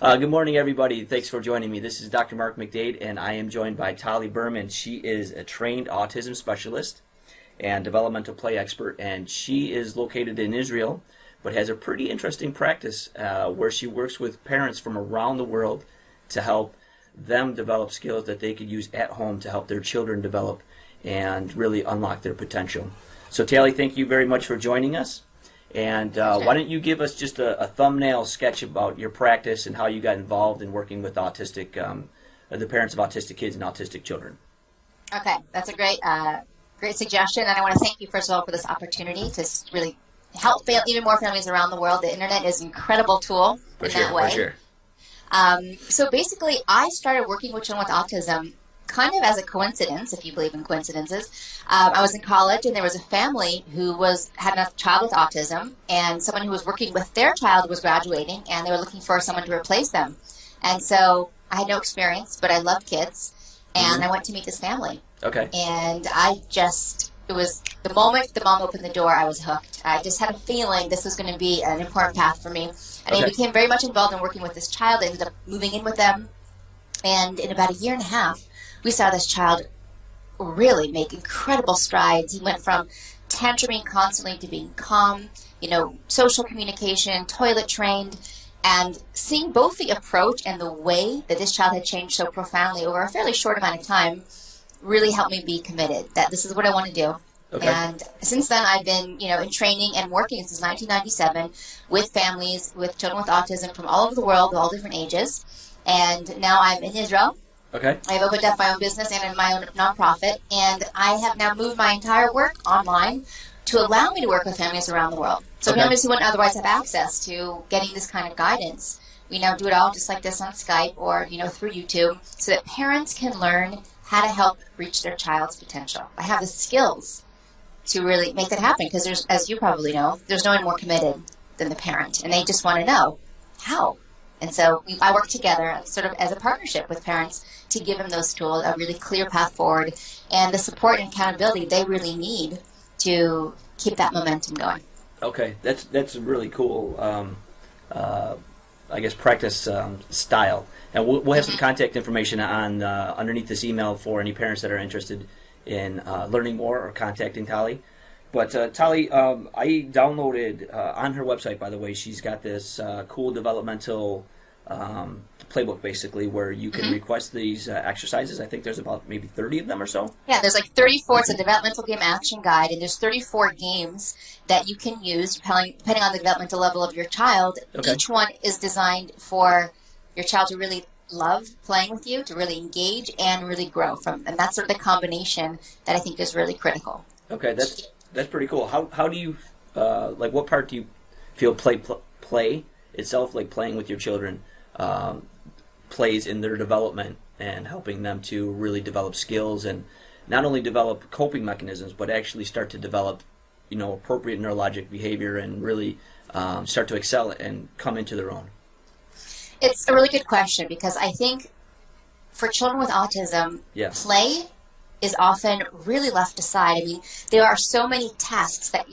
Good morning, everybody. Thanks for joining me. This is Dr. Mark McDade, and I am joined by Tali Berman. She is a trained autism specialist and developmental play expert, and she is located in Israel, but has a pretty interesting practice where she works with parents from around the world to help them develop skills that they could use at home to help their children develop and really unlock their potential. So, Tali, thank you very much for joining us. And why don't you give us just a thumbnail sketch about your practice and how you got involved in working with autistic, the parents of autistic kids and autistic children? Okay, that's a great suggestion, and I want to thank you first of all for this opportunity to really help even more families around the world. The internet is an incredible tool that way. For sure. So basically, I started working with children with autism kind of as a coincidence, if you believe in coincidences. I was in college, and there was a family who had a child with autism, and someone who was working with their child was graduating, and they were looking for someone to replace them. And so I had no experience, but I loved kids, and I went to meet this family. Okay. And it was the moment the mom opened the door, I was hooked. I just had a feeling this was going to be an important path for me. And I became very much involved in working with this child. I ended up moving in with them, and in about a year and a half, we saw this child really make incredible strides. He went from tantruming constantly to being calm, social communication, toilet trained, and seeing both the approach and the way that this child had changed so profoundly over a fairly short amount of time really helped me be committed that this is what I want to do. Okay. And since then, I've been, in training and working since 1997 with families with children with autism from all over the world, all different ages. And now I'm in Israel. Okay. I've opened up my own business and my own nonprofit, and I have now moved my entire work online to allow me to work with families around the world. So families who wouldn't otherwise have access to getting this kind of guidance, we now do it all just like this on Skype or, through YouTube, so that parents can learn how to help reach their child's potential. I have the skills to really make that happen because there's, as you probably know, there's no one more committed than the parent, and they just want to know how. And so I work together sort of as a partnership with parents to give them those tools, a really clear path forward, and the support and accountability they really need to keep that momentum going. Okay, that's a really cool, practice style. And we'll have some contact information on underneath this email for any parents that are interested in learning more or contacting Tali. But Tali, I downloaded on her website, by the way, she's got this cool developmental playbook, basically, where you can request these exercises. I think there's about maybe 30 of them or so. Yeah, there's like 34. It's a developmental game action guide, and there's 34 games that you can use depending on the developmental level of your child. Okay. Each one is designed for your child to really love playing with you, to really engage and really grow from. And that's sort of the combination that I think is really critical. Okay, that's pretty cool. How do you what part do you feel play itself, like playing with your children, plays in their development and helping them to really develop skills and not only develop coping mechanisms, but actually start to develop, appropriate neurologic behavior and really start to excel and come into their own? It's a really good question because I think for children with autism, play is often really left aside. I mean, there are so many tasks that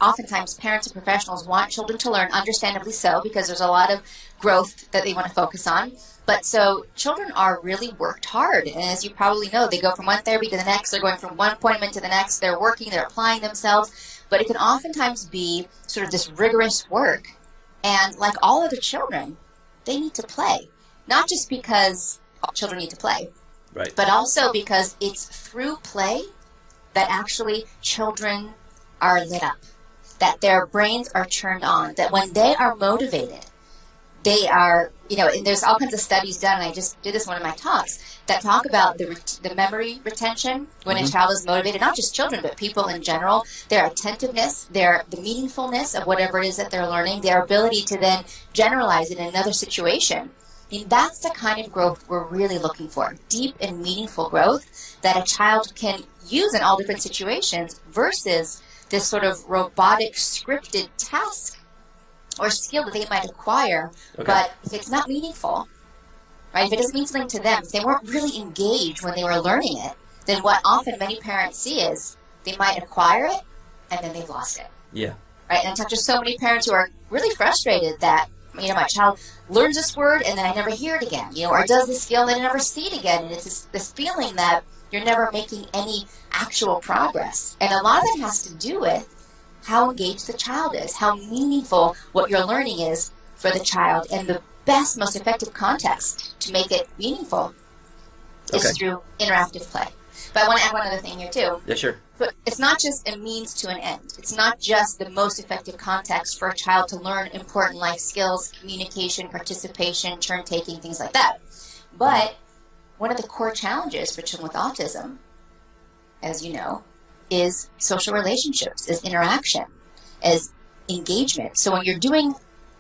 oftentimes parents and professionals want children to learn, understandably so, because there's a lot of growth that they want to focus on. But so children are really worked hard. And as you probably know, they go from one therapy to the next. They're going from one appointment to the next. They're working. They're applying themselves. But it can oftentimes be sort of this rigorous work. And like all other children, they need to play. Not just because all children need to play. Right. But also because it's through play that actually children are lit up, that their brains are turned on, that when they are motivated, they are, and there's all kinds of studies done, and I just did this in one of my talks, that talk about the memory retention when a child is motivated, not just children, but people in general, their attentiveness, the meaningfulness of whatever it is that they're learning, their ability to then generalize it in another situation. I mean, that's the kind of growth we're really looking for, deep and meaningful growth that a child can use in all different situations versus this sort of robotic, scripted task or skill that they might acquire, but if it's not meaningful, right, if it doesn't mean something to them, if they weren't really engaged when they were learning it, then what often many parents see is they might acquire it and then they've lost it. Yeah. Right, and I talk to so many parents who are really frustrated that my child learns this word and then I never hear it again, or does this skill and then I never see it again. And it's this feeling that you're never making any actual progress. And a lot of that has to do with how engaged the child is, how meaningful what you're learning is for the child. And the best, most effective context to make it meaningful is through interactive play. But I want to add one other thing here too. Yeah, sure. But it's not just a means to an end. It's not just the most effective context for a child to learn important life skills, communication, participation, turn-taking, things like that. But one of the core challenges for children with autism, as you know, is social relationships, is interaction, is engagement. So when you're doing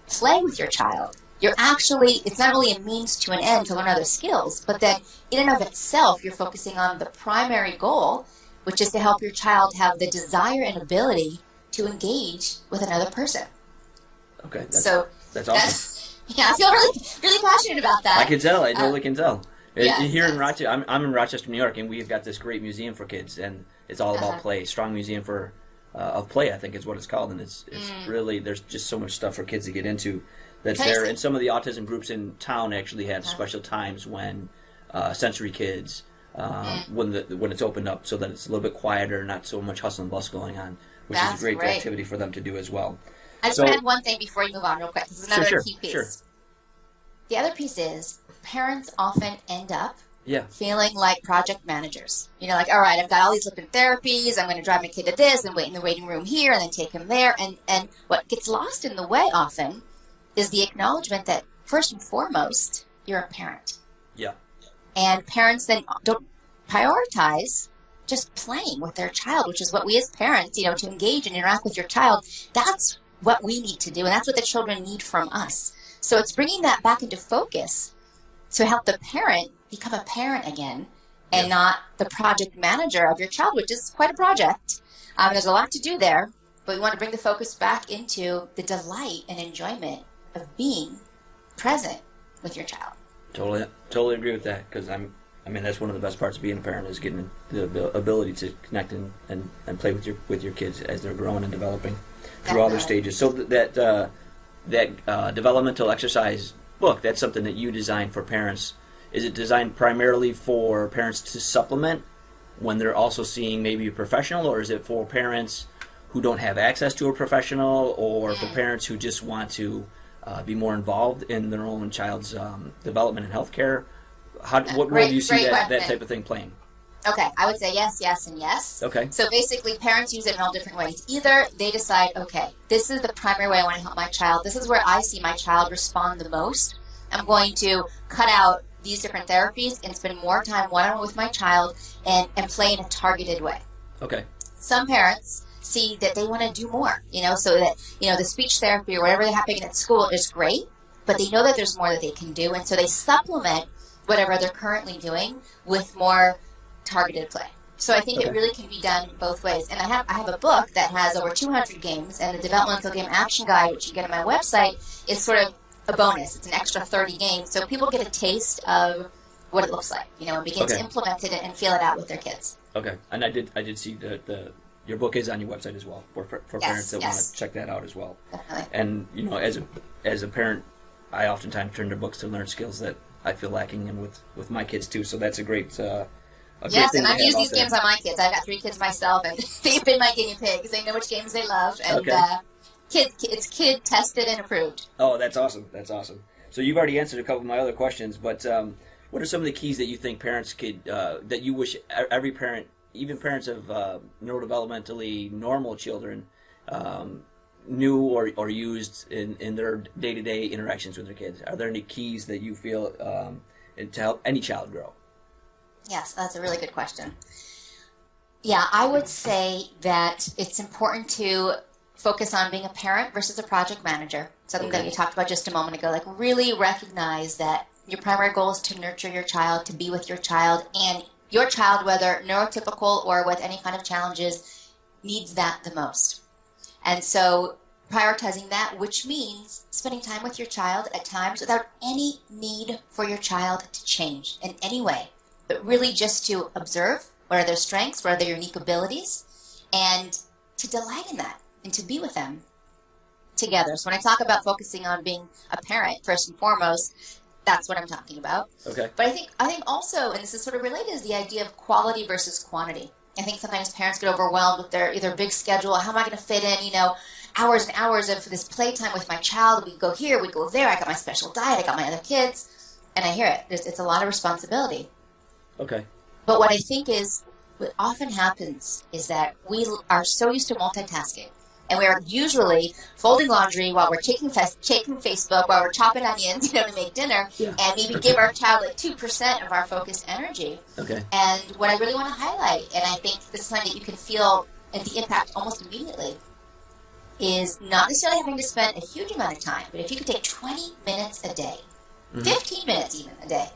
play with your child, it's not only a means to an end to learn other skills, but that in and of itself, you're focusing on the primary goal, which is to help your child have the desire and ability to engage with another person. Okay, that's awesome. Yeah, I feel really, really passionate about that. I can tell. I totally can tell. Yeah, Here in Rochester, I'm in Rochester, New York, and we've got this great museum for kids, and it's all about play. Strong Museum of Play, I think is what it's called, and it's really, there's just so much stuff for kids to get into that's there. And some of the autism groups in town actually have special times when sensory kids, when it's opened up, so that it's a little bit quieter, not so much hustle and bustle going on, which is a great activity for them to do as well. I just want to add one thing before you move on real quick. This is another key piece. Sure. The other piece is parents often end up Yeah. feeling like project managers. You know, like, all right, I've got all these different therapies. I'm going to drive my kid to this and wait in the waiting room here and then take him there. And what gets lost in the way often is the acknowledgement that first and foremost, you're a parent. Yeah. And parents then don't prioritize just playing with their child, which is what we as parents, you know, to engage and interact with your child. That's what we need to do. And that's what the children need from us. So it's bringing that back into focus to help the parent become a parent again and not the project manager of your child, which is quite a project. There's a lot to do there, but we want to bring the focus back into the delight and enjoyment of being present with your child. Totally agree with that, because that's one of the best parts of being a parent is getting the ability to connect and play with your kids as they're growing and developing through all their stages. So that developmental exercise book, that's something that you designed for parents. Is it designed primarily for parents to supplement when they're also seeing maybe a professional, or is it for parents who don't have access to a professional, or for parents who just want to be more involved in their own child's development and healthcare? What role do you see that type of thing playing? Okay, I would say yes, yes, and yes. Okay. So basically, parents use it in all different ways. Either they decide, okay, this is the primary way I want to help my child. This is where I see my child respond the most. I'm going to cut out these different therapies and spend more time one-on-one with my child and play in a targeted way. Okay. Some parents see that they want to do more, so that, the speech therapy or whatever they're happening at school is great, but they know that there's more that they can do, and so they supplement whatever they're currently doing with more targeted play. So I think it really can be done both ways. And I have a book that has over 200 games, and the developmental game action guide, which you get on my website, is sort of a bonus. It's an extra 30 games, so people get a taste of what it looks like, and begin to implement it and feel it out with their kids. Okay, and I did see your book is on your website as well for parents that want to check that out as well. Definitely. And as a parent, I oftentimes turn to books to learn skills that I feel lacking in with my kids too. So that's a great. Yes, and I've used these games on my kids. I've got 3 kids myself, and they've been my guinea pigs. They know which games they love, and it's kid tested and approved. Oh, that's awesome. That's awesome. So you've already answered a couple of my other questions, but what are some of the keys that you think parents could that you wish every parent, even parents of neurodevelopmentally normal children, knew or used in their day-to-day interactions with their kids? Are there any keys that you feel to help any child grow? Yes, that's a really good question. Yeah, I would say that it's important to focus on being a parent versus a project manager, something that you talked about just a moment ago. Like, really recognize that your primary goal is to nurture your child, to be with your child, and your child, whether neurotypical or with any kind of challenges, needs that the most. And so prioritizing that, which means spending time with your child at times without any need for your child to change in any way, but really just to observe what are their strengths, what are their unique abilities, and to delight in that, and to be with them, together. So when I talk about focusing on being a parent, first and foremost, that's what I'm talking about. Okay. But I think also, and this is sort of related, is the idea of quality versus quantity. I think sometimes parents get overwhelmed with their either big schedule. How am I going to fit in, hours and hours of this playtime with my child? We go here, we go there. I got my special diet. I got my other kids. And I hear it. It's a lot of responsibility. Okay. But what I think is, what often happens is that we are so used to multitasking. And we're usually folding laundry while we're checking Facebook, while we're chopping onions, to make dinner, Yeah. and maybe give our child like 2% of our focused energy. Okay. And what I really want to highlight, and I think this is something that you can feel the impact almost immediately, is not necessarily having to spend a huge amount of time, but if you could take 20 minutes a day, 15 minutes even a day,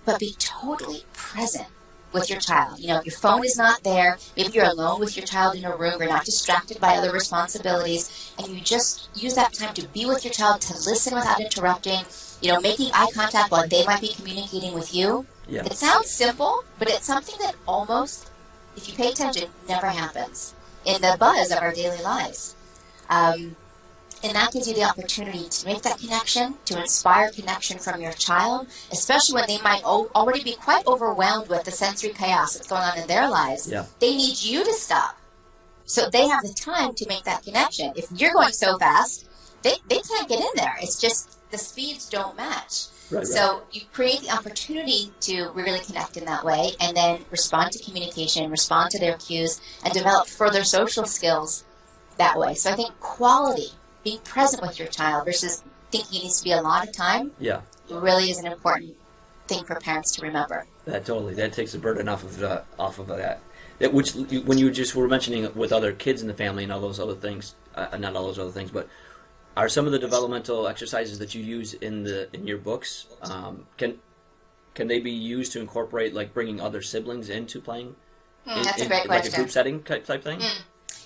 but be totally present with your child. Your phone is not there. Maybe you're alone with your child in a room. You're not distracted by other responsibilities. And you just use that time to be with your child, to listen without interrupting, making eye contact while they might be communicating with you. Yeah. It sounds simple, but it's something that almost, if you pay attention, never happens in the buzz of our daily lives. And that gives you the opportunity to make that connection, to inspire connection from your child, especially when they might already be quite overwhelmed with the sensory chaos that's going on in their lives. Yeah. They need you to stop so they have the time to make that connection. If you're going so fast, they can't get in there. It's just the speeds don't match. Right. So you create the opportunity to really connect in that way, and then respond to communication, respond to their cues, and develop further social skills that way. So I think quality, being present with your child versus thinking it needs to be a lot of time, really is an important thing for parents to remember. That takes the burden off of that. Which, when you just were mentioning with other kids in the family and all those other things, not all those other things, but are some of the developmental exercises that you use in your books, can they be used to incorporate, like bringing other siblings into playing? That's a great question. Like a group setting type thing?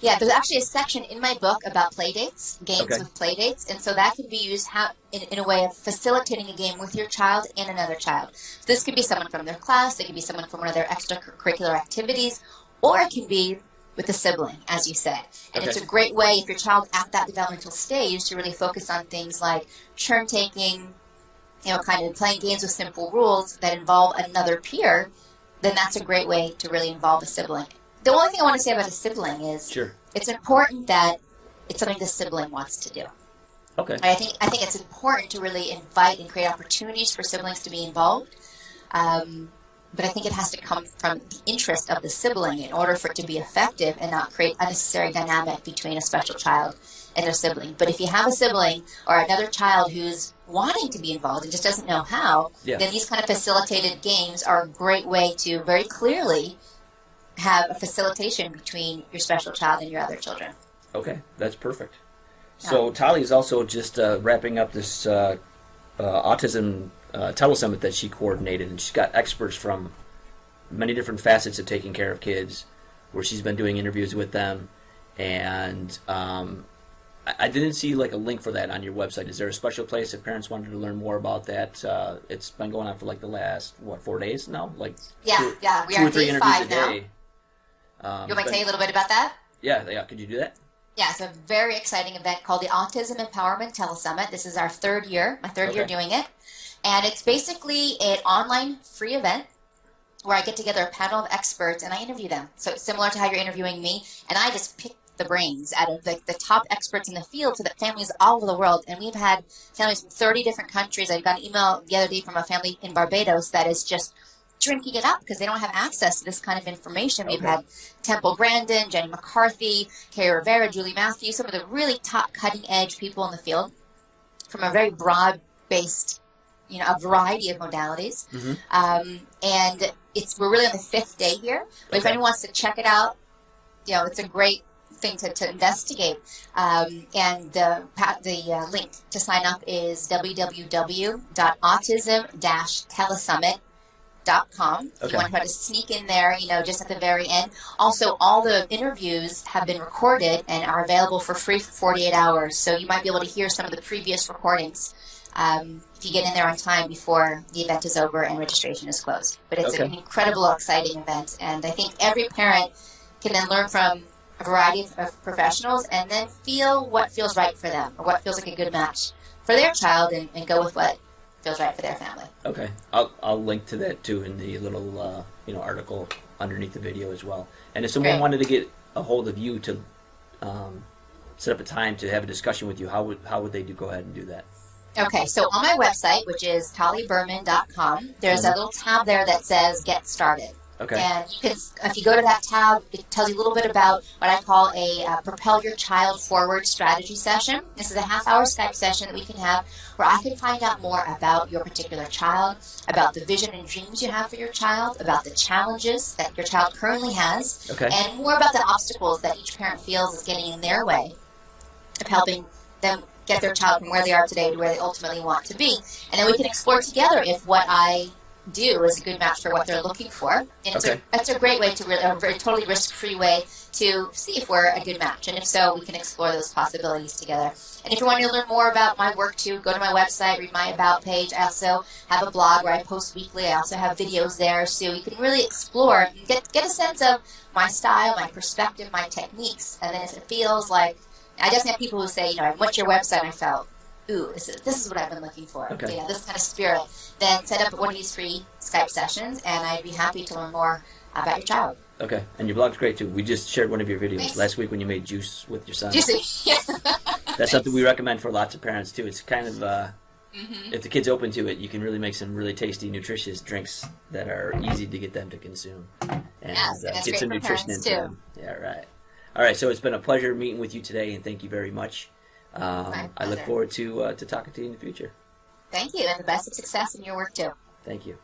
Yeah, there's actually a section in my book about play dates, games with play dates, and so that can be used in a way of facilitating a game with your child and another child. So this could be someone from their class, it could be someone from one of their extracurricular activities, or it can be with a sibling, as you said. And it's a great way, if your child's at that developmental stage, to really focus on things like turn taking, kind of playing games with simple rules that involve another peer. Then that's a great way to really involve a sibling. The only thing I want to say about a sibling is it's important that it's something the sibling wants to do. Okay. I think it's important to really invite and create opportunities for siblings to be involved. But I think it has to come from the interest of the sibling in order for it to be effective and not create unnecessary dynamic between a special child and their sibling. But if you have a sibling or another child who's wanting to be involved and just doesn't know how, then these kind of facilitated games are a great way to very clearly have a facilitation between your special child and your other children. Okay, that's perfect. So Tali is also just wrapping up this Autism telesummit that she coordinated, and she's got experts from many different facets of taking care of kids, where she's been doing interviews with them, and I didn't see like a link for that on your website. Is there a special place if parents wanted to learn more about that? It's been going on for like the last 4 days now, like we are 2 or 3 day interviews 5 a now. day. You want me to tell you a little bit about that? Yeah. Could you do that? Yeah, it's a very exciting event called the Autism Empowerment Telesummit. This is our third year, my third year doing it. And it's basically an online free event where I get together a panel of experts and I interview them. So it's similar to how you're interviewing me. And I just pick the brains out of the top experts in the field so that families all over the world, and we've had families from 30 different countries. I got an email the other day from a family in Barbados that is just drinking it up because they don't have access to this kind of information. We've had Temple Grandin, Jenny McCarthy, Kay Rivera, Julie Matthews, some of the really top cutting-edge people in the field from a very broad-based, a variety of modalities. And we're really on the 5th day here. But if anyone wants to check it out, it's a great thing to investigate. And the link to sign up is www.autism-telesummit.com. If you want to try to sneak in there, just at the very end. Also, all the interviews have been recorded and are available for free for 48 hours. So you might be able to hear some of the previous recordings if you get in there on time before the event is over and registration is closed. But it's an incredible, exciting event. And I think every parent can then learn from a variety of professionals, and then feel what feels right for them, or what feels like a good match for their child, and go with what feels right for their family. Okay, I'll link to that too in the little article underneath the video as well. And if someone wanted to get a hold of you to set up a time to have a discussion with you, how would they go ahead and do that? Okay, so on my website, which is taliberman.com, there's a little tab there that says Get Started. Okay. And you can, if you go to that tab, it tells you a little bit about what I call a Propel Your Child Forward strategy session. This is a half-hour Skype session that we can have where I can find out more about your particular child, about the vision and dreams you have for your child, about the challenges that your child currently has, and more about the obstacles that each parent feels is getting in their way of helping them get their child from where they are today to where they ultimately want to be. And then we can explore together if what I do is a good match for what they're looking for. And it's a great way to really, a very totally risk-free way to see if we're a good match. And if so, we can explore those possibilities together. And if you want to learn more about my work too, go to my website, read my About page. I also have a blog where I post weekly. I also have videos there, so you can really explore and get a sense of my style, my perspective, my techniques. And then if it feels like, I just have people who say, I went to your website and I felt, ooh, this is what I've been looking for. This kind of spirit. Then set up one of these free Skype sessions, and I'd be happy to learn more about your child. Okay, and your blog's great too. We just shared one of your videos last week when you made juice with your son. Juicy, yeah. That's something we recommend for lots of parents too. It's kind of, if the kid's open to it, you can really make some really tasty, nutritious drinks that are easy to get them to consume. And get some nutrition into them. Yeah, right. All right, so it's been a pleasure meeting with you today, and thank you very much. I look forward to talking to you in the future. Thank you, and the best of success in your work too. Thank you.